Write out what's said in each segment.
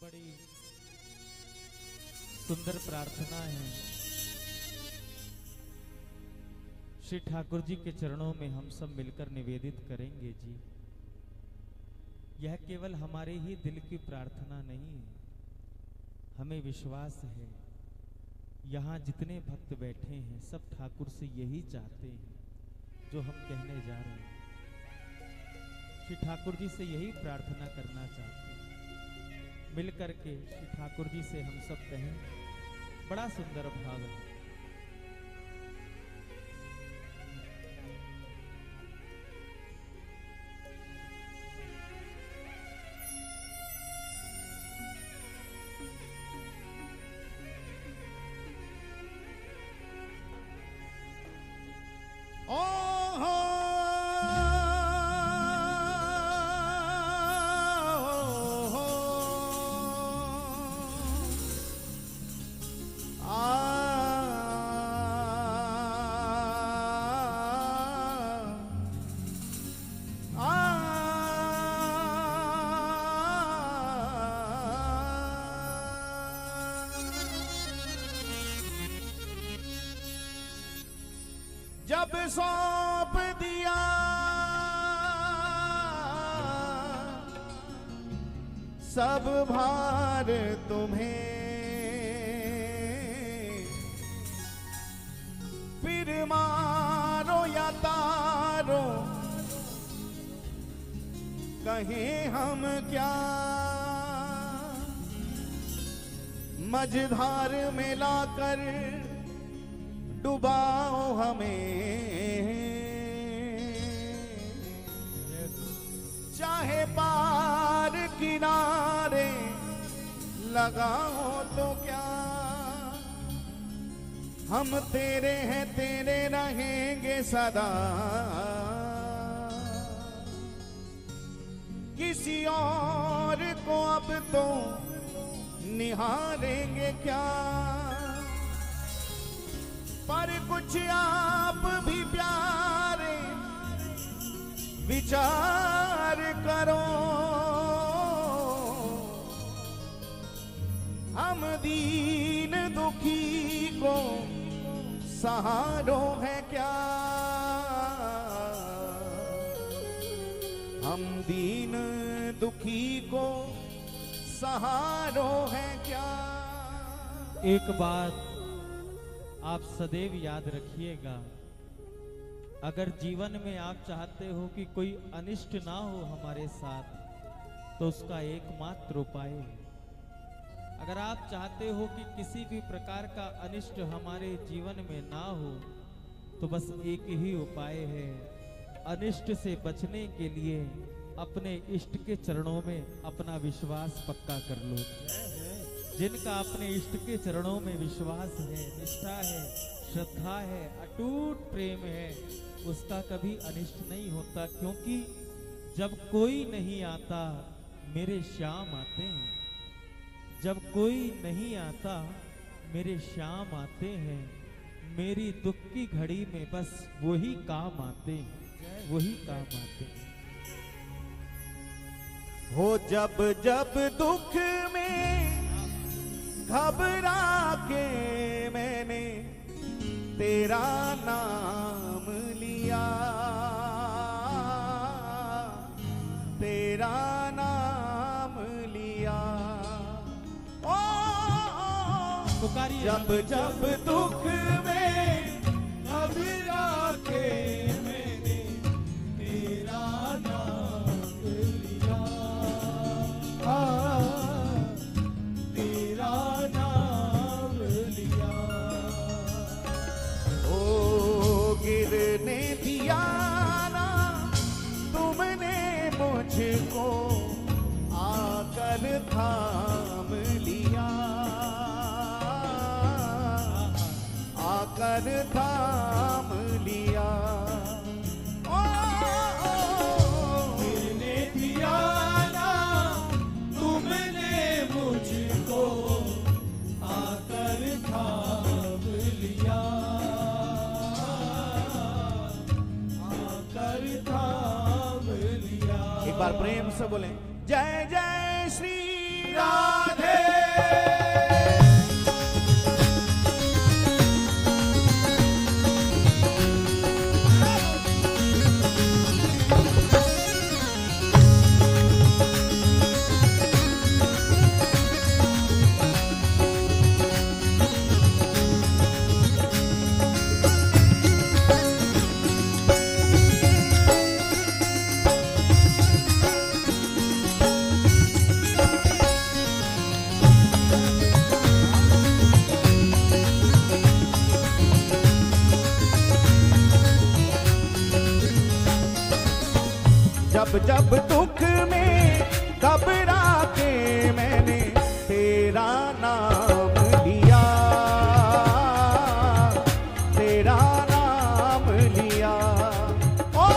बड़ी सुंदर प्रार्थना है। श्री ठाकुर जी के चरणों में हम सब मिलकर निवेदित करेंगे जी। यह केवल हमारे ही दिल की प्रार्थना नहीं है, हमें विश्वास है यहाँ जितने भक्त बैठे हैं सब ठाकुर से यही चाहते हैं जो हम कहने जा रहे हैं। श्री ठाकुर जी से यही प्रार्थना करना चाहते हैं। मिल करके श्री ठाकुर जी से हम सब कहें, बड़ा सुंदर भाव है। जब सौंप दिया सब भार तुम्हें, फिर मारो या तारो कहें हम क्या, मझधार में लाकर डुबाओ हमें, चाहे पार किनारे लगाओ तो क्या, हम तेरे हैं तेरे रहेंगे सदा, किसी और को अब तो निहारेंगे क्या, पर कुछ आप भी प्यारे विचार करो, हम दीन दुखी को सहारो है क्या, हम दीन दुखी को सहारो है क्या। एक बात आप सदैव याद रखिएगा, अगर जीवन में आप चाहते हो कि कोई अनिष्ट ना हो हमारे साथ, तो उसका एकमात्र उपाय है। अगर आप चाहते हो कि किसी भी प्रकार का अनिष्ट हमारे जीवन में ना हो, तो बस एक ही उपाय है, अनिष्ट से बचने के लिए अपने इष्ट के चरणों में अपना विश्वास पक्का कर लो। जिनका अपने इष्ट के चरणों में विश्वास है, निष्ठा है, श्रद्धा है, अटूट प्रेम है, उसका कभी अनिष्ट नहीं होता, क्योंकि जब कोई नहीं आता मेरे श्याम आते हैं, जब कोई नहीं आता मेरे श्याम आते हैं, मेरी दुख की घड़ी में बस वही काम आते हैं, वही काम आते हैं। हो जब जब दुख में घबरा के मैंने तेरा नाम लिया, तेरा नाम लिया, ओ जब जब दुख में घबरा के मैंने तेरा नाम लिया, तेरा नाम लिया, ओ गिरने दिया ना तुमने मुझको, आकर थाम लिया, आकर थाम लिया, गिरने दिया ना तुमने मुझको, आकर थाम लिया, आकर थाम लिया। एक बार प्रेम से बोलें, जय जय श्री राधे। जब जब दुख में घबरा के मैंने तेरा नाम लिया, तेरा नाम लिया। ओ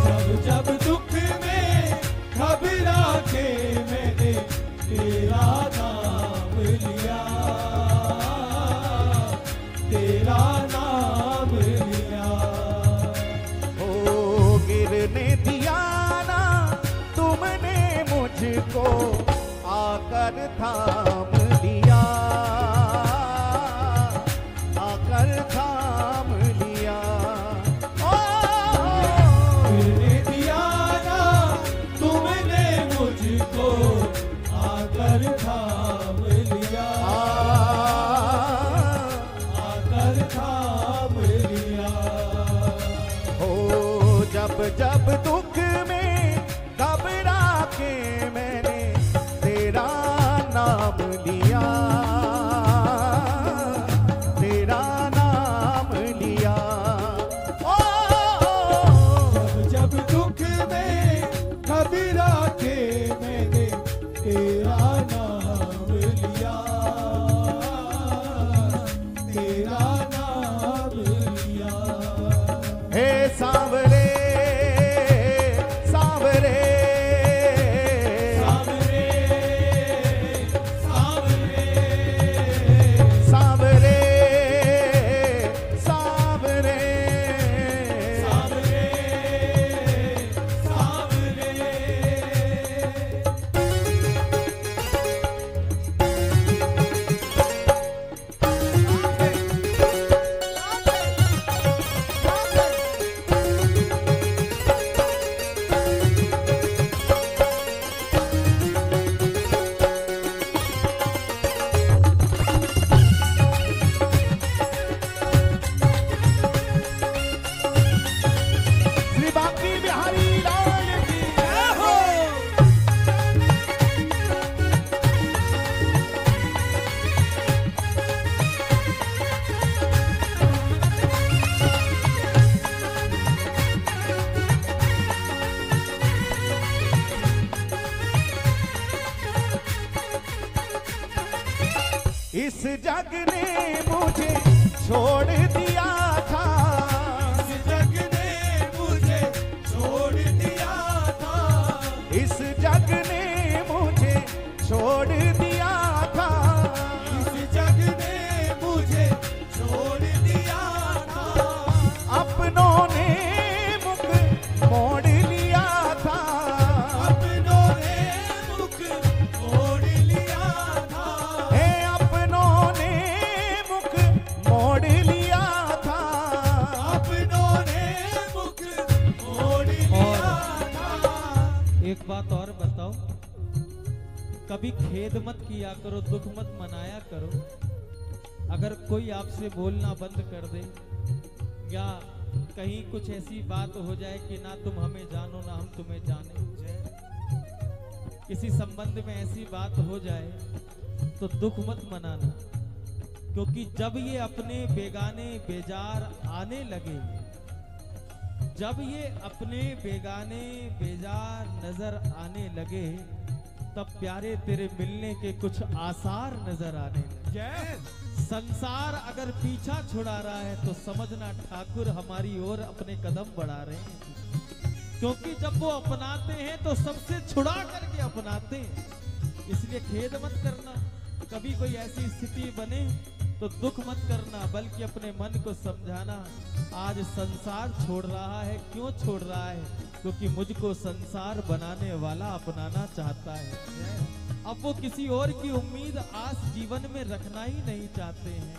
जब जब दुख में घबरा के मैंने तेरा नाम लिया, तेरा नाम लिया। ओ गिरने दिया ना तुमने मुझको, आकर थाम लिया, आकर थाम लिया। ओ गिरने दिया ना तुमने मुझको, आकर थाम लिया, आकर थाम लिया। ओ जब जब दुख में घबरा के मैंने तेरा नाम लिया, तेरा नाम लिया। ओ जब जब दुख में घबरा के मैंने तेरा नाम लिया, तेरा नाम लिया। हे सांवरे सांवरे सावरे सावरे सांवरे सांवरे सावरे सावरे। श्री बांकी बिहारी लाल की जय हो। इस जग ने मुझे छोड़ दिया था, इस जग ने मुझे छोड़ दिया था, इस जग ने मुझे छोड़ दिया था। इस जग ने मुझे छोड़ दिया था। अपनों ने मुख मोड़ लिया था, अपनों ने मुख मोड़ लिया था। हे अपनों ने मुख मोड़ लिया था। अपनों ने मुख मोड़ लिया था। एक बात और बताओ, कभी खेद मत किया करो, दुख मत मनाया करो। अगर कोई आपसे बोलना बंद कर दे या कहीं कुछ ऐसी बात हो जाए कि ना तुम हमें जानो ना हम तुम्हें जाने, किसी संबंध में ऐसी बात हो जाए तो दुख मत मनाना, क्योंकि जब ये अपने बेगाने बेजार आने लगे, जब ये अपने बेगाने बेजार नजर आने लगे, तब प्यारे तेरे मिलने के कुछ आसार नजर आने लगे। संसार अगर पीछा छुड़ा रहा है तो समझना ठाकुर हमारी ओर अपने कदम बढ़ा रहे हैं, क्योंकि जब वो अपनाते हैं तो सबसे छुड़ा करके अपनाते हैं। इसलिए खेद मत करना, कभी कोई ऐसी स्थिति बने तो दुख मत करना, बल्कि अपने मन को समझाना, आज संसार छोड़ रहा है। क्यों छोड़ रहा है? क्योंकि मुझको संसार बनाने वाला अपनाना चाहता है। अब वो किसी और की उम्मीद आस जीवन में रखना ही नहीं चाहते हैं,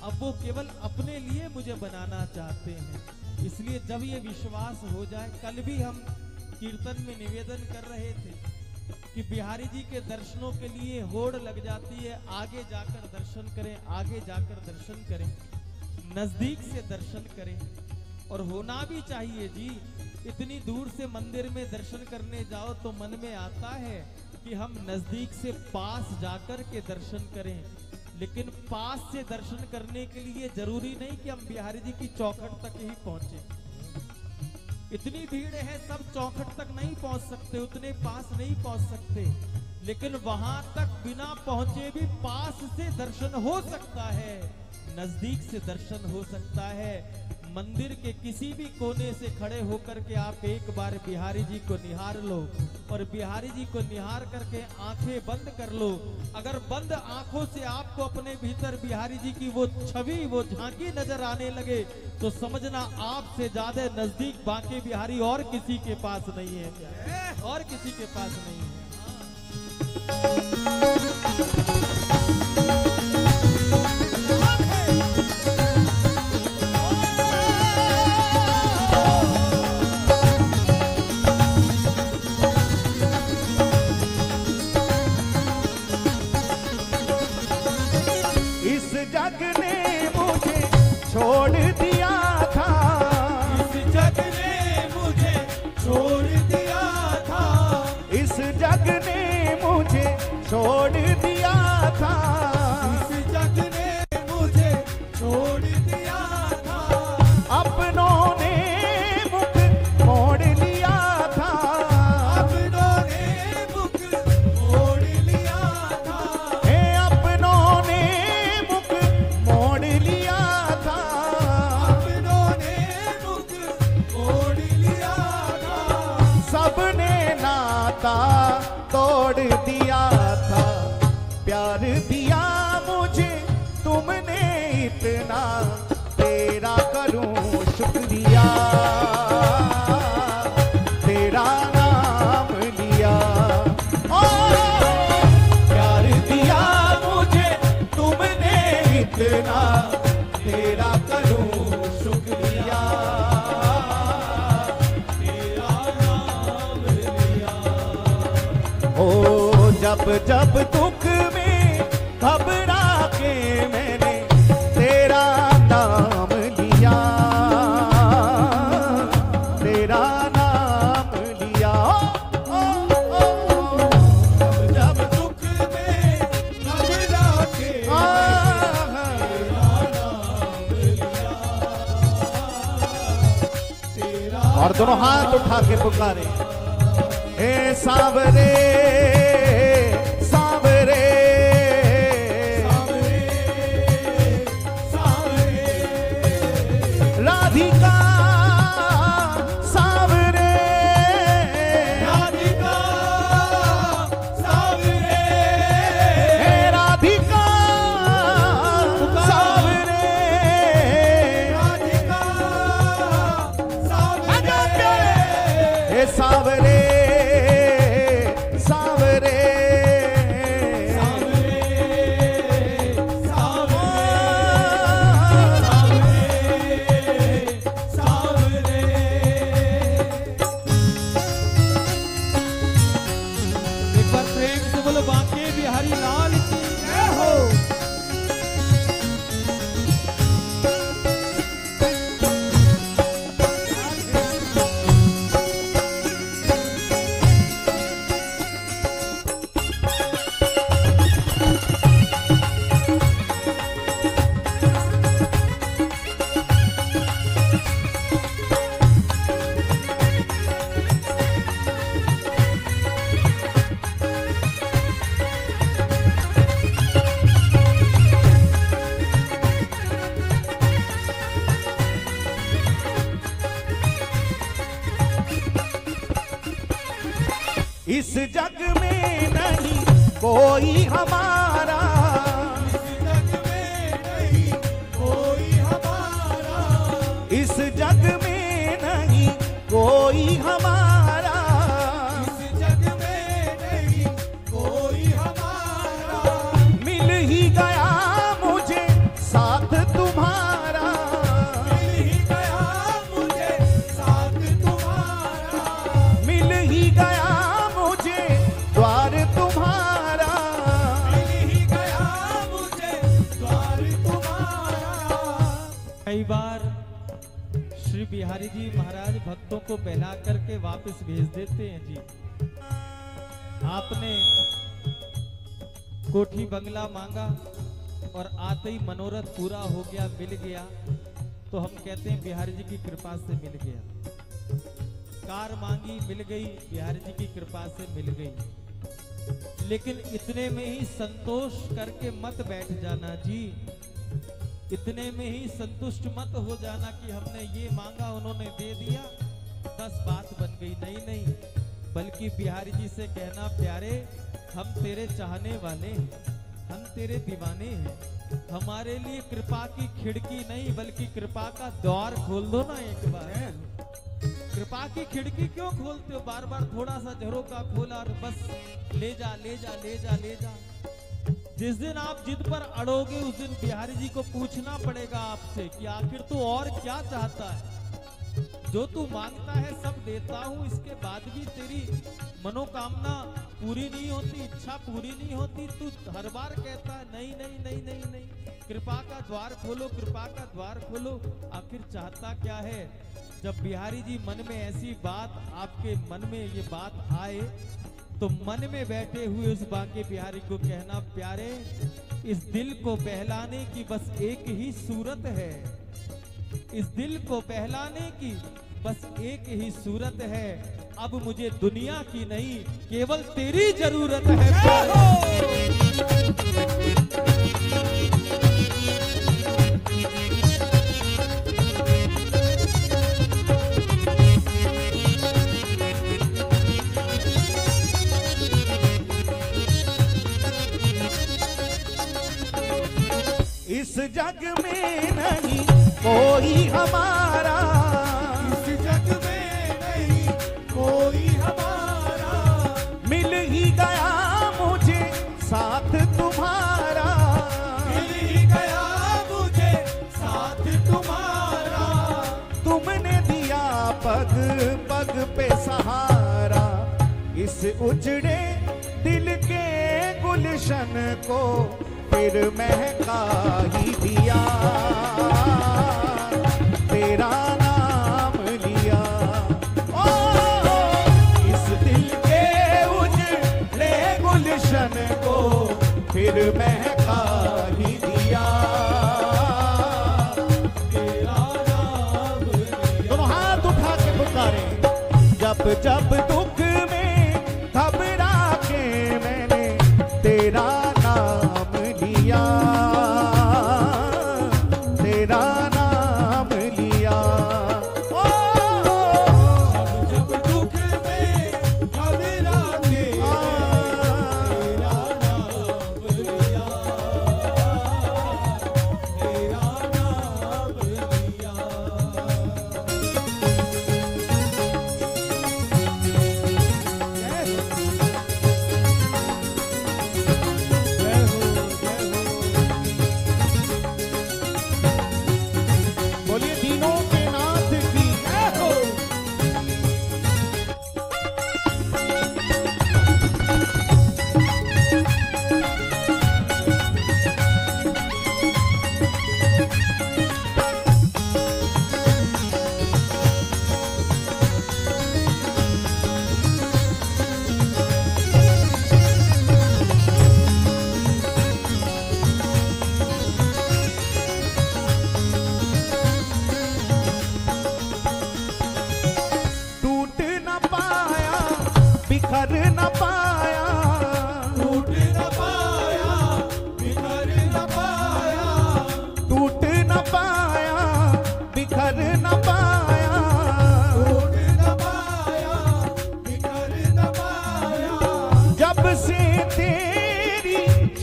अब वो केवल अपने लिए मुझे बनाना चाहते हैं। इसलिए जब ये विश्वास हो जाए, कल भी हम कीर्तन में निवेदन कर रहे थे कि बिहारी जी के दर्शनों के लिए होड़ लग जाती है, आगे जाकर दर्शन करें, आगे जाकर दर्शन करें, नजदीक से दर्शन करें। और होना भी चाहिए जी, इतनी दूर से मंदिर में दर्शन करने जाओ तो मन में आता है कि हम नजदीक से पास जाकर के दर्शन करें, लेकिन पास से दर्शन करने के लिए जरूरी नहीं कि हम बिहारी जी की चौखट तक ही पहुंचे। इतनी भीड़ है, सब चौखट तक नहीं पहुंच सकते, उतने पास नहीं पहुंच सकते, लेकिन वहां तक बिना पहुंचे भी पास से दर्शन हो सकता है, नजदीक से दर्शन हो सकता है। मंदिर के किसी भी कोने से खड़े होकर के आप एक बार बिहारी जी को निहार लो, और बिहारी जी को निहार करके आंखें बंद कर लो। अगर बंद आंखों से आपको अपने भीतर बिहारी जी की वो छवि, वो झांकी नजर आने लगे, तो समझना आपसे ज्यादा नजदीक बांके बिहारी और किसी के पास नहीं है, और किसी के पास नहीं है। इस जग ने मुझे छोड़ दिया था, इस जग ने मुझे छोड़ दिया था, इस जग ने मुझे छोड़ दिया था, इस जग ने मुझे छोड़ दिया था, अपनों ने मुख मोड़ लिया था, अपनों ने मुख मोड़ लिया था, हे अपनों ने मुख मोड़ लिया था, अपनों ने मुख मोड़ लिया था, सबने नाता तोड़ दिया था, प्यार दिया मुझे तुमने इतना, तेरा करूं शुक्रिया, तेरा नाम लिया। ओ प्यार दिया मुझे तुमने इतना, तेरा करूं शुक्रिया, तेरा नाम लिया। ओ जब जब दुख में घबरा के मैंने तेरा नाम लिया, तेरा नाम लिया। जब जब दुख में घबरा के और दोनों हाथ उठा के पुकारे, हे सांवरे सांवरे राधिका सांवरे, राधिका सांवरे, हे राधिका सांवरे, राधिका सांवरे, हे सांवरे सांवरे एक बार प्रेम से बोलो बांके बिहारी लाल की जय हो। इस जग में नहीं कोई हमारा, इस जग में नहीं कोई हमारा, इस जग में नहीं कोई हमारा, इस जग में नहीं कोई हमारा, मिल ही गया मुझे साथ तुम्हारा, मिल ही गया मुझे साथ तुम्हारा, मिल ही गया मुझे द्वार तुम्हारा, मिल ही गया मुझे द्वार तुम्हारा। कई बार श्री बिहारी जी महाराज भक्तों को बहला करके वापस भेज देते हैं जी। आपने कोठी बंगला मांगा और आते ही मनोरथ पूरा हो गया, मिल गया, तो हम कहते हैं बिहारी जी की कृपा से मिल गया। कार मांगी, मिल गई, बिहारी जी की कृपा से मिल गई। लेकिन इतने में ही संतोष करके मत बैठ जाना जी, इतने में ही संतुष्ट मत हो जाना कि हमने ये मांगा उन्होंने दे दिया बस बात बन गई। नहीं नहीं, बल्कि बिहारी जी से कहना, प्यारे हम तेरे चाहने वाले हैं, हम तेरे दीवाने हैं, हमारे लिए कृपा की खिड़की नहीं बल्कि कृपा का द्वार खोल दो ना एक बार। कृपा की खिड़की क्यों खोलते हो बार बार? थोड़ा सा झरोका खोला और बस ले जा ले जा ले जा ले जा। जिस दिन आप जिद पर अड़ोगे उस दिन बिहारी जी को पूछना पड़ेगा आपसे कि आखिर तू और क्या चाहता है? जो तू मांगता है सब देता हूं, इसके बाद भी तेरी मनोकामना पूरी नहीं होती, इच्छा पूरी नहीं होती, तू हर बार कहता है नहीं नहीं नहीं नहीं नहीं, कृपा का द्वार खोलो, कृपा का द्वार खोलो। आखिर चाहता क्या है? जब बिहारी जी मन में ऐसी बात, आपके मन में ये बात आए तो मन में बैठे हुए उस बांके बिहारी को कहना, प्यारे इस दिल को बहलाने की बस एक ही सूरत है, इस दिल को बहलाने की बस एक ही सूरत है, अब मुझे दुनिया की नहीं केवल तेरी जरूरत है। इस जग में नहीं कोई हमारा, इस जग में नहीं कोई हमारा, मिल ही गया मुझे साथ तुम्हारा, मिल ही गया मुझे साथ तुम्हारा, तुमने दिया पग पग पे सहारा, इस उजड़े दिल के गुलशन को फिर महका ही दिया, तेरा नाम लिया। ओ इस दिल के उजड़े गुलशन को फिर महका ही दिया, तेरा नाम लिया। दोनों हाथ उठा के पुकारे, जब जब दुख में घबरा के मैंने तेरा नाम लिया, तेरा नाम लिया। ओ जब दुख में घबरा के तेरा नाम लिया, तेरा नाम लिया। बोलिए दीनों के नाथ की जय हो। टूट न पाया, बिखर न पाया, टूट न पाया, बिखर न पाया, टूट न पाया, बिखर न पाया, टूट न पाया, बिखर न पाया, जब से तेरी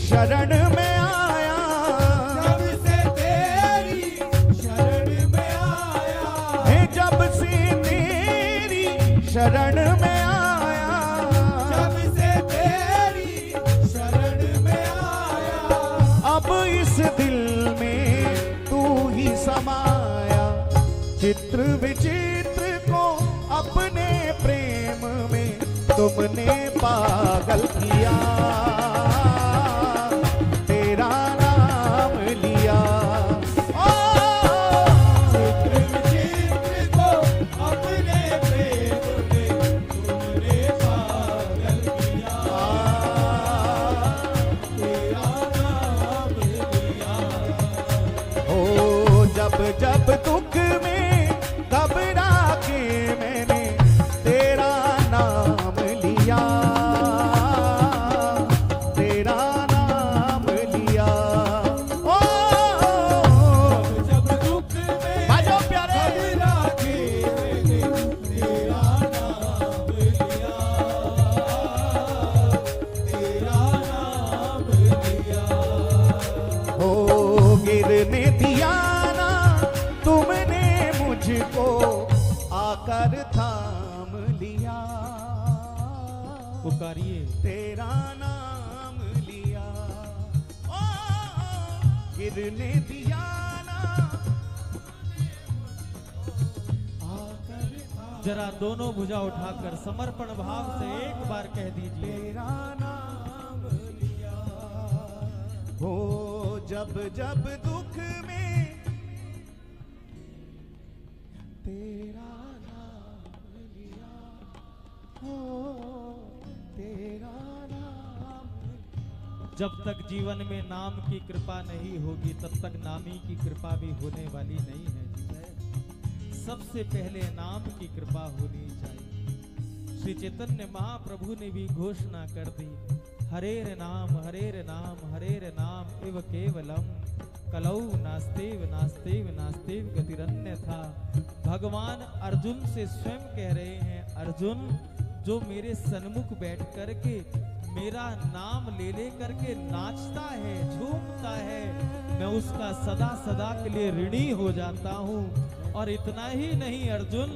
शरण में आया, जब से तेरी शरण में आया, है जब से तेरी शरण में आया, जब से तेरी शरण में आया, अब इस दिल में तू ही समाया, चित्र विचित्र को अपने प्रेम में तुमने पागल किया, तेरा नाम लिया। ओ चित्र विचित्र को अपने प्रेम में तुमने पागल किया, तेरा नाम लिया। ओ जब जब दुख में घबरा के मैंने पुकारिए। तेरा नाम लिया, ओ गिरने दिया ना, जरा दोनों भुजा उठाकर समर्पण भाव से एक बार कह दीजिए। तेरा नाम लिया, हो जब जब दुख में तेरा नाम लिया, हो तेरा नाम। जब तक जीवन में नाम की कृपा नहीं होगी तब तक नामी की कृपा भी होने वाली नहीं है जी। सबसे पहले नाम की कृपा होनी चाहिए। श्री चैतन्य महाप्रभु ने भी घोषणा कर दी, हरेर नाम इव केवलम कलौ नास्तेव नास्तेव नास्तेव गतिरन्यथा। भगवान अर्जुन से स्वयं कह रहे हैं, अर्जुन जो मेरे सन्मुख बैठ करके मेरा नाम ले ले करके नाचता है, झूमता है, मैं उसका सदा सदा के लिए ऋणी हो जाता हूँ। और इतना ही नहीं अर्जुन,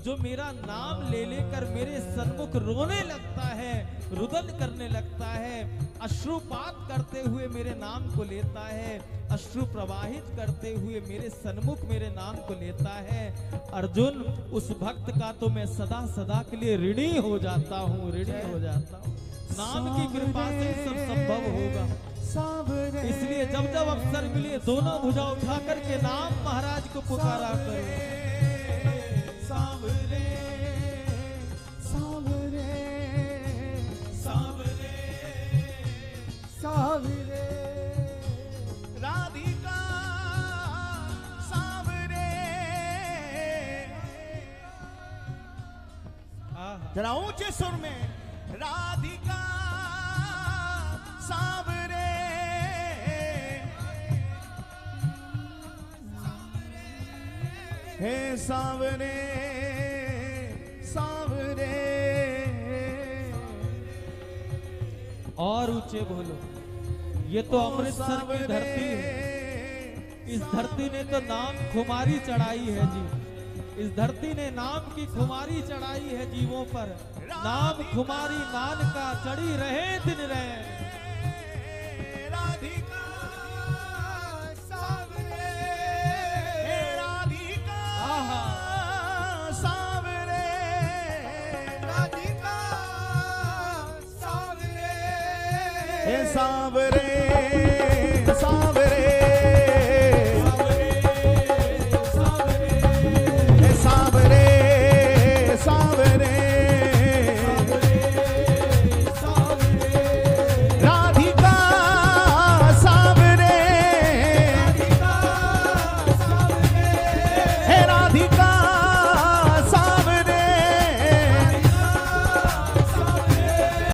जो मेरा नाम ले लेकर मेरे सन्मुख रोने लगता है, रुदन करने लगता है, अश्रुपात करते हुए मेरे नाम को लेता है, अश्रु प्रवाहित करते हुए मेरे सन्मुख मेरे नाम को लेता है, अर्जुन उस भक्त का तो मैं सदा सदा के लिए ऋणी हो जाता हूँ, ऋणी हो जाता हूँ। नाम की कृपा से सब संभव होगा। इसलिए जब जब अवसर मिले दोनों भुजा उठा करके नाम महाराज को पुकारा करो। सांवरे सांवरे सांवरे सांवरे राधिका सांवरे। जरा ऊंचे सुर में, राधिका सांवरे हे सांवरे सांवरे। और ऊंचे बोलो, ये तो अमृतसर की धरती है, इस धरती ने तो नाम खुमारी चढ़ाई है जी। इस धरती ने नाम की खुमारी चढ़ाई है जीवों पर। नाम खुमारी नान का चढ़ी रहे दिन रहे। राधिका सांवरे राधिका सांवरे राधिका सांवरे हे सांवरे